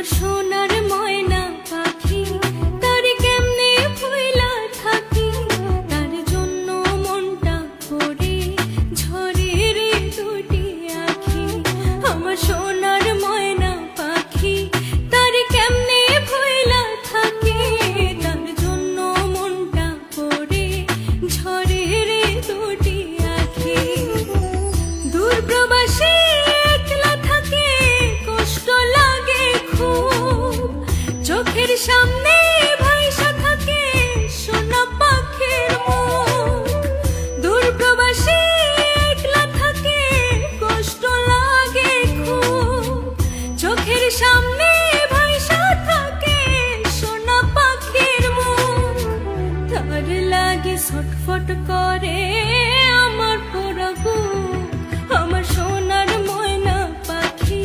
আমার সোনার ময়না পাখি, তার কেমনে ভুইলা থাকি, তার জন্য মনটা করে ঝরে রে দুটি আখি। আমার সোনার ময়না পাখি, তার কেমনে ভুইলা থাকি, তার জন্য মনটা করে ঝরে রে দুটি আখি। দূর প্রবাসী একলা থাকে, কষ্ট লাগে খুব, চোখের সামনে ভাইসা থাকে সোনা পাখির মুখ। দূর প্রবাসী একলা থাকে, কষ্ট লাগে খুব, চোখের সামনে ভাইসা থাকে সোনা পাখির মুখ। তার লাগে ছটফট করে আমার পোড়া বুক। আমার সোনার ময়না পাখি,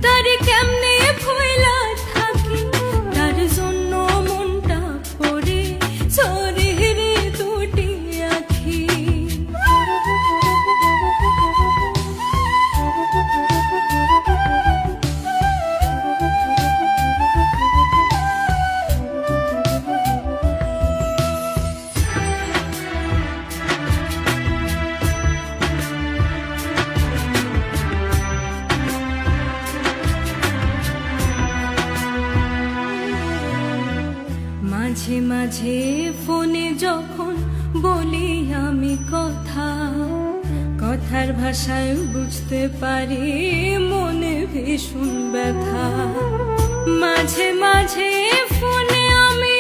তার কেমনে ভুইলা থাকি, তার জন্য মনটা পড়ে ঝরে রে দুটি আখি। মাঝে মাঝে ফোনে যখন বলি আমি কথা, কথার ভাষায় বুঝতে পারি মনে ভীষণ ব্যথা। মাঝে মাঝে ফোনে আমি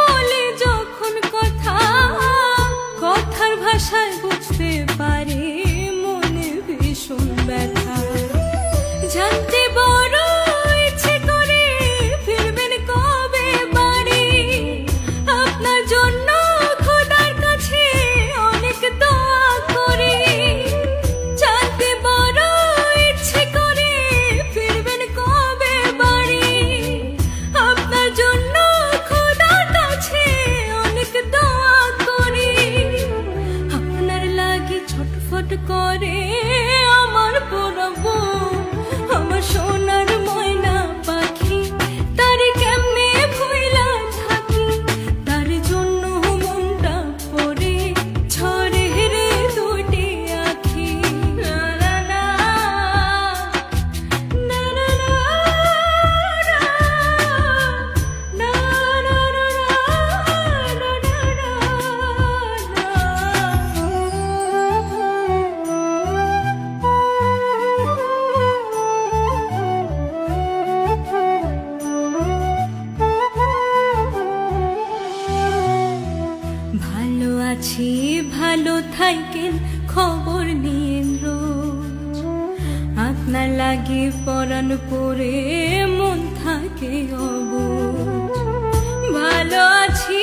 বলি যখন কথা, কথার ভাষায় বুঝতে পারি মনে ভীষণ ব্যথা। জানতে বড় ইচ্ছে করে ফিরবেন কবে বাড়ি, আপনার জন্য খোদার কাছে অনেক দোয়া করি। জানতে বড় ইচ্ছে করে ফিরবেন কবে বাড়ি, আপনার জন্য খোদার কাছে অনেক দোয়া করি। আপনার লাগি ছটফট করে আমার পোড়া বুক। আমার সোনার ময়না পাখি, তার কেমনে ভুইলা থাকি, তার জন্য মনটা পড়ে ঝরে রে দুটি আখি। লা লা লা, না না না, না না না, না ভালো আছি, ভালো থাকেন, খবর নিয়েন রোজ। আপনার লাগে পরাণ পরে মন থাকে অবুঝ। ভালো আছি,